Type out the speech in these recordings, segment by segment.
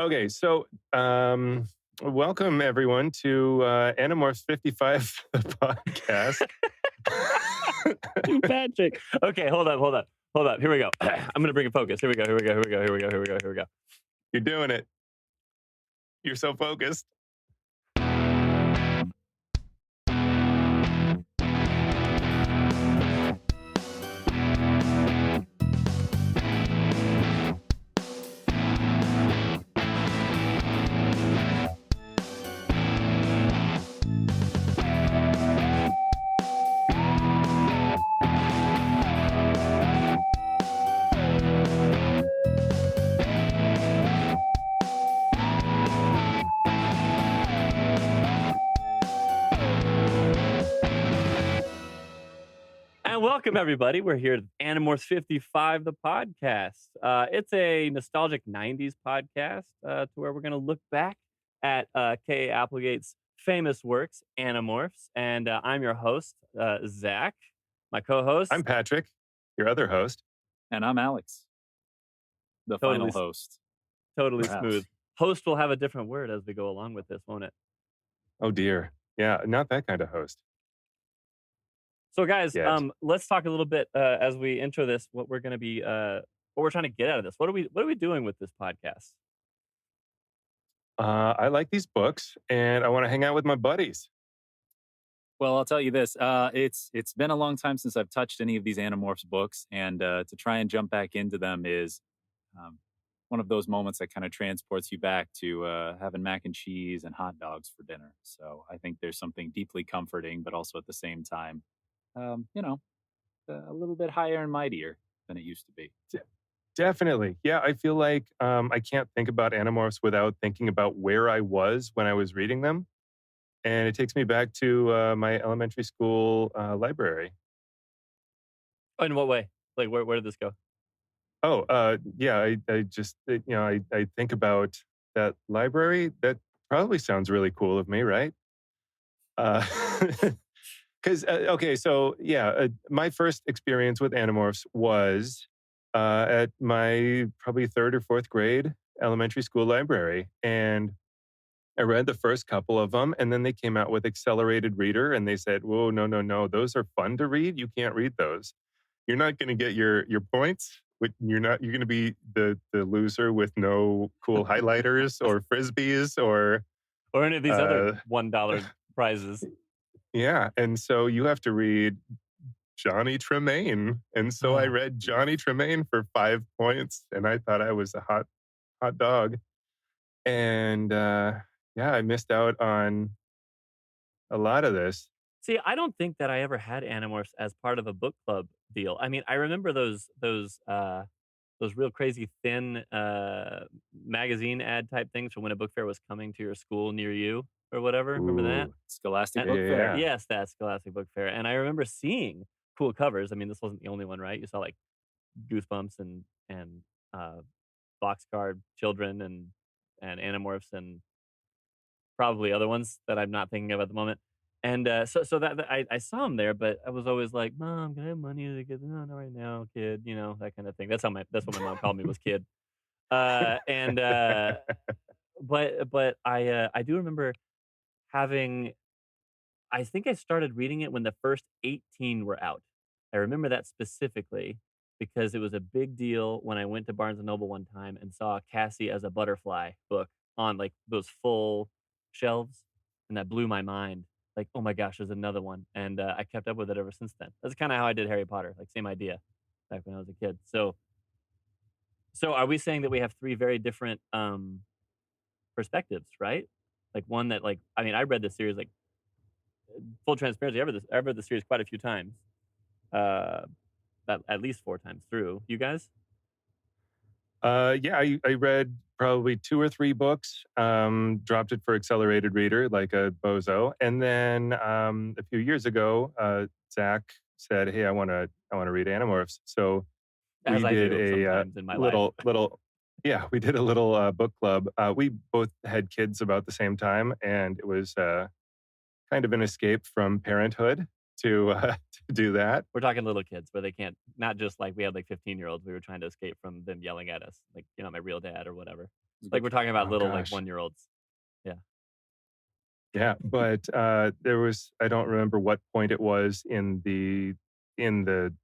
Okay, so welcome everyone to Animorphs 55 the podcast. Patrick. Okay, hold up. Here we go. I'm gonna bring it focus. Here we go. You're doing it. You're so focused. And welcome everybody. We're here at Animorphs 55, the podcast. It's a nostalgic 90s podcast to where we're gonna look back at K. Applegate's famous works, Animorphs. And I'm your host, Zach. My co-host. I'm Patrick, your other host. And I'm Alex, the Totally final host. Totally Perhaps. smooth. Host will have a different word as we go along with this, won't it? Oh dear. Yeah, not that kind of host. So guys, Yet. let's talk a little bit as we intro this, what we're going to be, what we're trying to get out of this. What are we doing with this podcast? I like these books and I want to hang out with my buddies. Well, I'll tell you this. It's been a long time since I've touched any of these Animorphs books, and to try and jump back into them is one of those moments that kind of transports you back to having mac and cheese and hot dogs for dinner. So I think there's something deeply comforting, but also at the same time, a little bit higher and mightier than it used to be. Definitely. Yeah, I feel like I can't think about Animorphs without thinking about where I was when I was reading them. And it takes me back to my elementary school library. In what way? Like, where did this go? Oh, yeah, I just, I think about that library. That probably sounds really cool of me, right? Because, okay, so yeah, my first experience with Animorphs was at my probably third or fourth grade elementary school library. And I read the first couple of them, and then they came out with Accelerated Reader, and they said, whoa, no, those are fun to read. You can't read those. You're not going to get your points. You're going to be the loser with no cool highlighters or frisbees or any of these other $1 prizes. Yeah, and so you have to read Johnny Tremaine, and so I read Johnny Tremaine for 5 points, and I thought I was a hot dog, and yeah, I missed out on a lot of this. See, I don't think that I ever had Animorphs as part of a book club deal. I mean, I remember those real crazy thin magazine ad type things from when a book fair was coming to your school near you or whatever. Remember that? Scholastic Book Fair. Yes, that Scholastic Book Fair. And I remember seeing cool covers. I mean, this wasn't the only one, right? You saw like Goosebumps and Boxcar Children and Animorphs and probably other ones that I'm not thinking of at the moment. And so that I saw them there, but I was always like, "Mom, can I have money to get no, not right now, kid?" You know, that kind of thing. That's what my mom called me, was kid. But I do remember having. I think I started reading it when the first 18 were out. I remember that specifically because it was a big deal when I went to Barnes and Noble one time and saw Cassie as a Butterfly book on like those full shelves, and that blew my mind. Like, oh my gosh, there's another one, and I kept up with it ever since then. That's kind of how I did Harry Potter, like same idea, back when I was a kid. So are we saying that we have three very different perspectives, right? Like one that, like, I mean, I read this series, like, full transparency, I read the series quite a few times, at least 4 times through. You guys? Yeah, I read probably 2 or 3 books, dropped it for Accelerated Reader like a bozo. And then a few years ago, Zach said, hey, I want to read Animorphs. So we did a we did a little book club. We both had kids about the same time, and it was kind of an escape from parenthood to do that. We're talking little kids where they can't, not just like we had like 15-year-olds. We were trying to escape from them yelling at us, like, you're not my real dad or whatever. Like we're talking about Oh little like gosh. 1-year-olds. Yeah. Yeah, but there was, I don't remember what point it was in the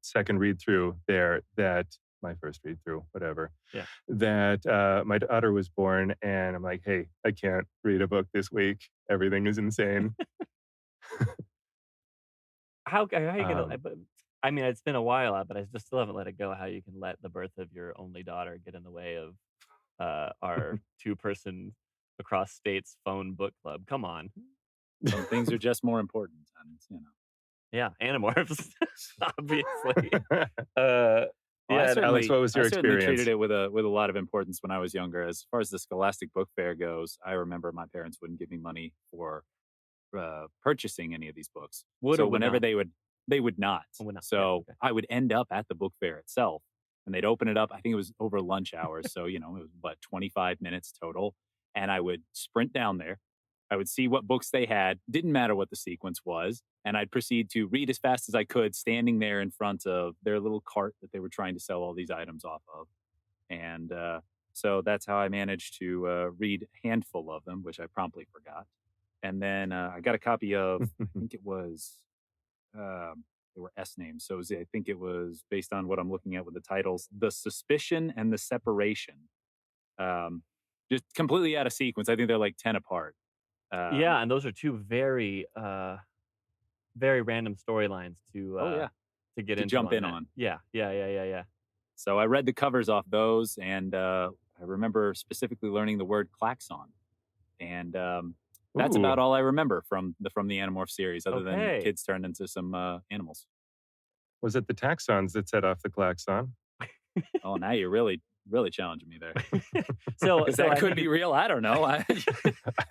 second read through there, that my first read through, whatever, Yeah. that my daughter was born, and I'm like, hey, I can't read a book this week. Everything is insane. How you gonna? Um, But I mean, it's been a while, but I just still haven't let it go. How you can let the birth of your only daughter get in the way of our 2-person across states phone book club? Come on. Some things are just more important, and Yeah, Animorphs, obviously. Uh, Well, I yeah, Alex, certainly, what was I your certainly treated experience? it with a lot of importance when I was younger. As far as the Scholastic Book Fair goes, I remember my parents wouldn't give me money for purchasing any of these books. would or So would whenever not? they would not. Would not. Yeah. So Okay. I would end up at the book fair itself, and they'd open it up. I think it was over lunch hours, so it was what 25 minutes total, and I would sprint down there. I would see what books they had. Didn't matter what the sequence was, and I'd proceed to read as fast as I could, standing there in front of their little cart that they were trying to sell all these items off of. And so that's how I managed to read a handful of them, which I promptly forgot. And then I got a copy of, I think it was, they were S names. So I think it was based on what I'm looking at with the titles, The Suspicion and the Separation. Um, just completely out of sequence. I think they're like 10 apart. Um, Yeah, and those are 2 very random storylines oh, yeah, to get to into jump on in that. on. Yeah, yeah, yeah, yeah, yeah. So I read the covers off those, and I remember specifically learning the word klaxon. And that's about Ooh, all I remember from the Animorph series, other than Okay. kids turned into some animals. was it the taxons that set off the klaxon? Oh, now you're really challenging me there, So because so that I could think be real. I don't know. I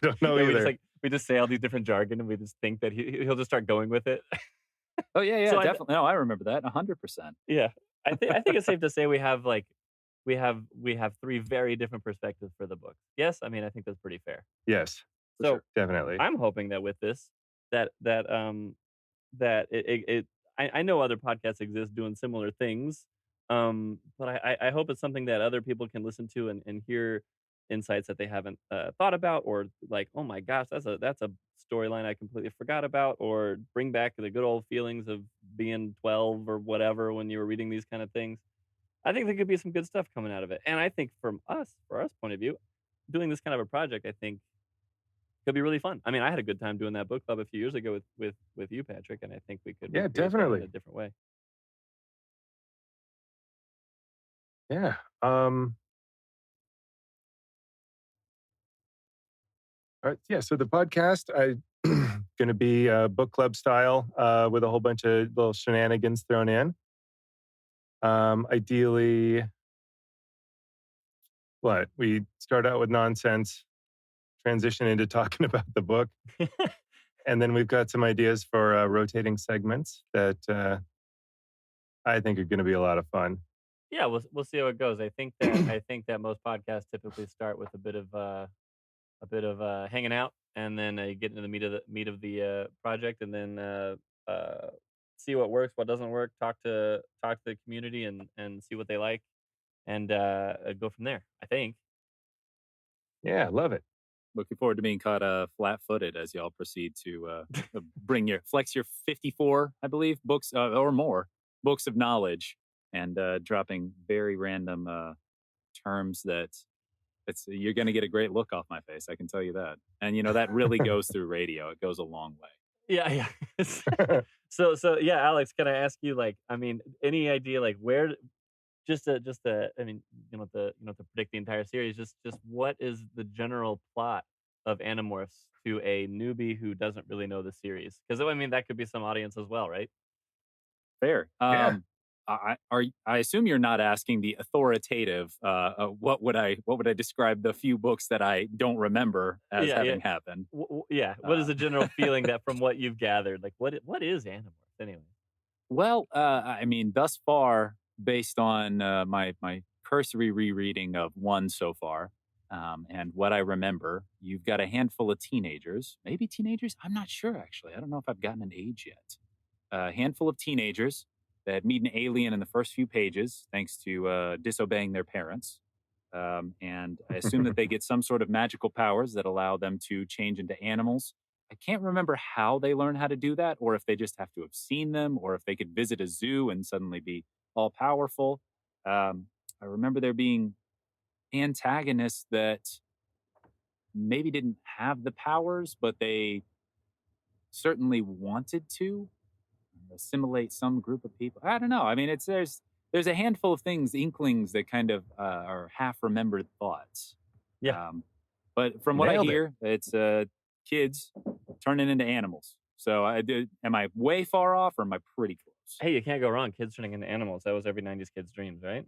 don't know yeah, either. we just say all these different jargon and we just think that he'll just start going with it. Oh yeah, yeah, So definitely. No, I remember that 100%. yeah, I think it's safe to say we have like we have 3 very different perspectives for the book. Yes, I mean I think that's pretty fair. Yes, For So sure. definitely. I'm hoping that with this that that that I know other podcasts exist doing similar things, but I hope it's something that other people can listen to and hear insights that they haven't thought about, or like, oh my gosh, that's a storyline I completely forgot about, or bring back the good old feelings of being 12 or whatever when you were reading these kind of things. I think there could be some good stuff coming out of it, and I think for us point of view, doing this kind of a project, I think could be really fun. I mean, I had a good time doing that book club a few years ago with you, Patrick, and I think we could Yeah, recreate that in a definitely. different way. Yeah. All right, yeah. So the podcast, I going to be book club style with a whole bunch of little shenanigans thrown in. Ideally, what we start out with nonsense, transition into talking about the book, and then we've got some ideas for rotating segments that I think are going to be a lot of fun. Yeah, we'll see how it goes. I think that most podcasts typically start with a bit of hanging out, and then you get into the meat of the project, and then see what works, what doesn't work. Talk to the community and see what they like, and go from there. I think. Yeah, love it. Looking forward to being caught flat-footed as y'all proceed to flex your 54, I believe, books or more books of knowledge, and dropping very random terms that you're going to get a great look off my face. I can tell you that. And that really goes through radio. It goes a long way. Yeah, yeah. So yeah, Alex, can I ask you, like, I mean, any idea, like, where just to I mean, to predict the entire series, just what is the general plot of Animorphs to a newbie who doesn't really know the series? Because I mean, that could be some audience as well, right? Fair. Yeah. I assume you're not asking the authoritative. What would I describe the few books that I don't remember as Yeah, yeah, having happened? yeah. What is Uh, the general feeling that from what you've gathered, like, what is Animorphs anyway? well, I mean, thus far, based on my cursory rereading of one so far, and what I remember, you've got a handful of teenagers, maybe teenagers. I'm not sure actually. I don't know if I've gotten an age yet. A handful of teenagers that meet an alien in the first few pages, thanks to disobeying their parents. And I assume that they get some sort of magical powers that allow them to change into animals. I can't remember how they learn how to do that, or if they just have to have seen them, or if they could visit a zoo and suddenly be all powerful. I remember there being antagonists that maybe didn't have the powers, but they certainly wanted to assimilate some group of people. I don't know. I mean, it's there's a handful of things, inklings that kind of are half remembered thoughts. Yeah. But from what I Nailed it. hear, it's kids turning into animals. So am I way far off, or am I pretty close? Hey, you can't go wrong. Kids turning into animals. That was every 90s kid's dreams, right?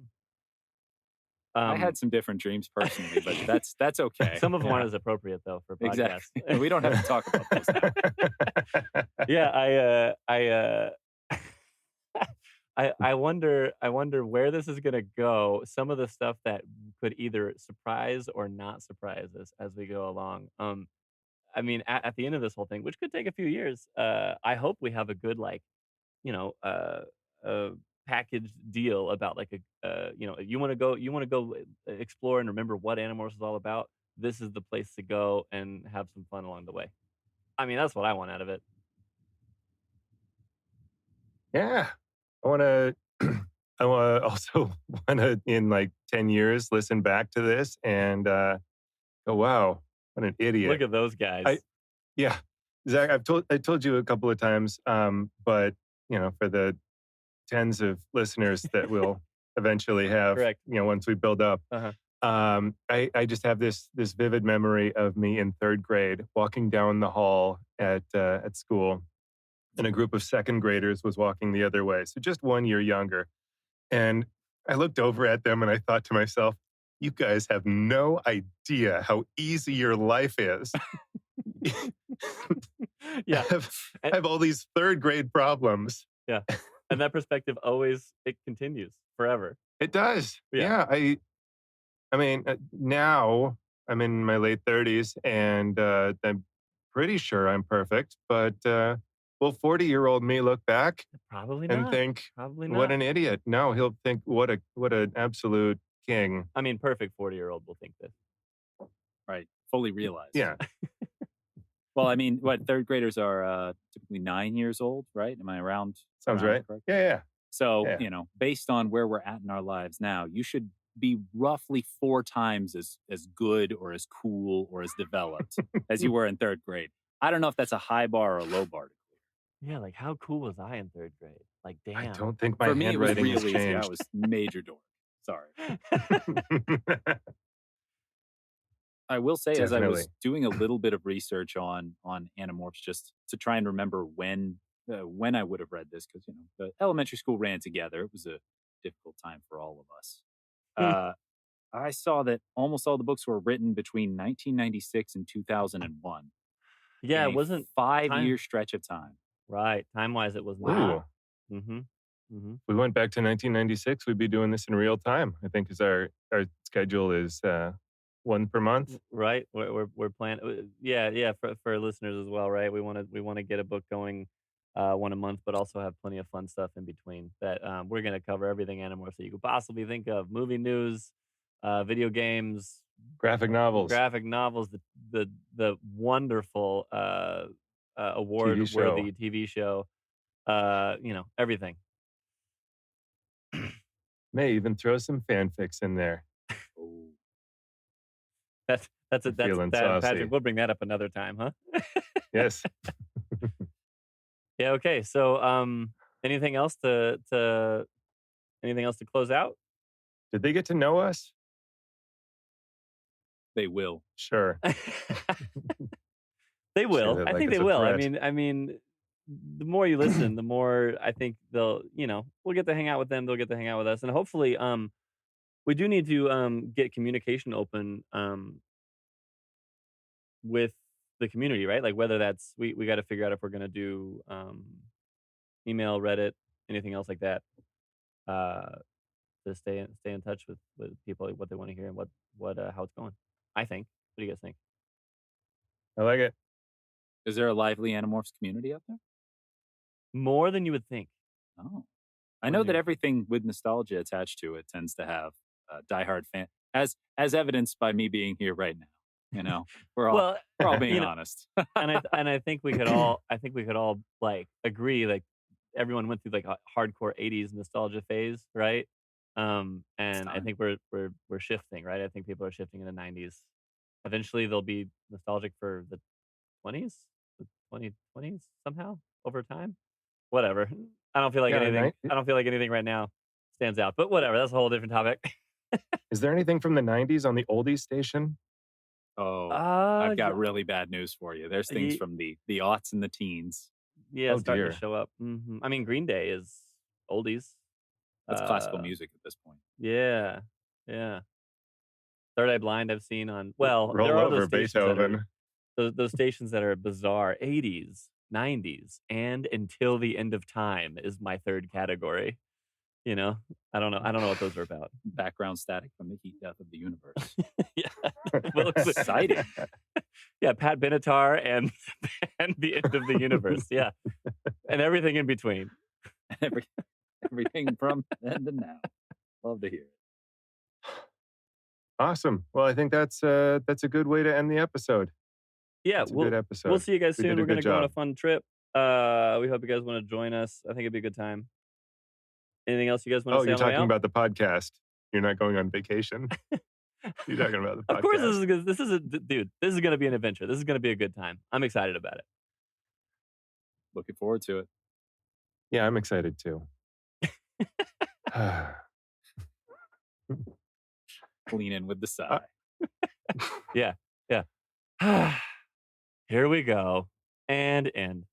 I had some different dreams personally, but that's okay. Some of them Yeah. aren't as appropriate though for podcasts. Exactly. We don't have to talk about those now. Yeah, I wonder where this is gonna go. Some of the stuff that could either surprise or not surprise us as we go along. I mean, at the end of this whole thing, which could take a few years, I hope we have a good like, you know, package deal about like you want to go explore and remember what Animorphs is all about. This is the place to go and have some fun along the way. I mean, that's what I want out of it. Yeah. I want to I also want to in like 10 years listen back to this and go, wow, what an idiot. Look at those guys. Yeah. Zach, I told you a couple of times, but for the tens of listeners that we'll eventually have, Correct. once we build up. Uh-huh. I just have this vivid memory of me in third grade walking down the hall at school, and a group of second graders was walking the other way, so just 1 year younger. And I looked over at them and I thought to myself, you guys have no idea how easy your life is. Yeah. I have all these third grade problems. Yeah. And that perspective it continues forever. It does. Yeah. Yeah. I mean, now I'm in my late 30s and I'm pretty sure I'm perfect, but will 40-year-old me look back Probably and not. think, Probably not. what an idiot? No, he'll think, what an absolute king. I mean, perfect 40-year-old will think this. Right. Fully realized. Yeah. Well, I mean, third graders are typically 9 years old, right? Am I around? Sounds around right. correct? Yeah. So, Yeah. Based on where we're at in our lives now, you should be roughly 4 times as good or as cool or as developed as you were in third grade. I don't know if that's a high bar or a low bar to clear. Yeah, like how cool was I in third grade? Like, damn. I don't think my For me, it was handwriting has real easy. I changed. was major dork. Sorry. I will say, as I was Definitely. doing a little bit of research on Animorphs, just to try and remember when I would have read this, because the elementary school ran together. It was a difficult time for all of us. I saw that almost all the books were written between 1996 and 2001. Yeah, in it a wasn't 5-year stretch of time. right. Time-wise, it was Ooh. not. Mm-hmm. Mm-hmm. If we went back to 1996, we'd be doing this in real time. I think because our schedule is one per month. Right. We're planning. Yeah. For listeners as well, right? We want to get a book going, one a month, but also have plenty of fun stuff in between. That we're going to cover everything Animorphs that you could possibly think of: movie news, video games, Graphic novels. the wonderful award-worthy TV show. Everything. May even throw some fanfics in there. That's Feeling saucy. Patrick. We'll bring that up another time, huh? Yes. Yeah. Okay. So, anything else to close out? Did they get to know us? They will. Sure. They will. that I like think it's they a will. threat. I mean, the more you listen, the more I think they'll. We'll get to hang out with them. They'll get to hang out with us, and hopefully, we do need to get communication open with the community, right? Like whether that's we got to figure out if we're gonna do email, Reddit, anything else like that. To stay in touch with people, like what they want to hear and what how it's going. I think. What do you guys think? I like it. Is there a lively Animorphs community out there? More than you would think. Oh. I know that everything with nostalgia attached to it tends to have diehard fan. as evidenced by me being here right now. You know, Well, we're all being you know, honest. and I think we could all like agree, like everyone went through like a hardcore 80s nostalgia phase, right? It's And I time. think we're shifting, right? I think people are shifting in the 90s. Eventually they'll be nostalgic for the 20s, the 2020s somehow over time. Whatever. Yeah, I don't feel like anything right now stands out. But whatever, that's a whole different topic. is there anything from the 90s on the oldies station? Oh, I've got Yeah, really bad news for you. There's things ye from the aughts and the teens. yeah, Oh starting to dear. show up. I mean, Green Day is oldies. That's classical Uh, music at this point. yeah, yeah. Third Eye Blind I've seen on well, there Roll are those over stations that are Beethoven. those stations that are bizarre. 80s, 90s, and until the end of time is my third category. You know? I don't know what those are about. Background static from the heat death of the universe. Yeah. Well, Exciting. yeah, Pat Benatar and and the end of the universe. Yeah. And everything in between. Every, everything from then to now. Love to hear it. Awesome. Well, I think that's a good way to end the episode. Yeah, It's a good we'll episode. see you guys We soon. did a We're gonna good go on a job. fun trip. We hope you guys want to join us. I think it'd be a good time. Anything else you guys want to Oh, say you're on the way talking out? about the podcast. You're not going on vacation. You're talking about the podcast. Of course, this is a dude. This is gonna be an adventure. This is gonna be a good time. I'm excited about it. Looking forward to it. Yeah, I'm excited too. Lean in with the sigh. Yeah, yeah. Here we go. And end.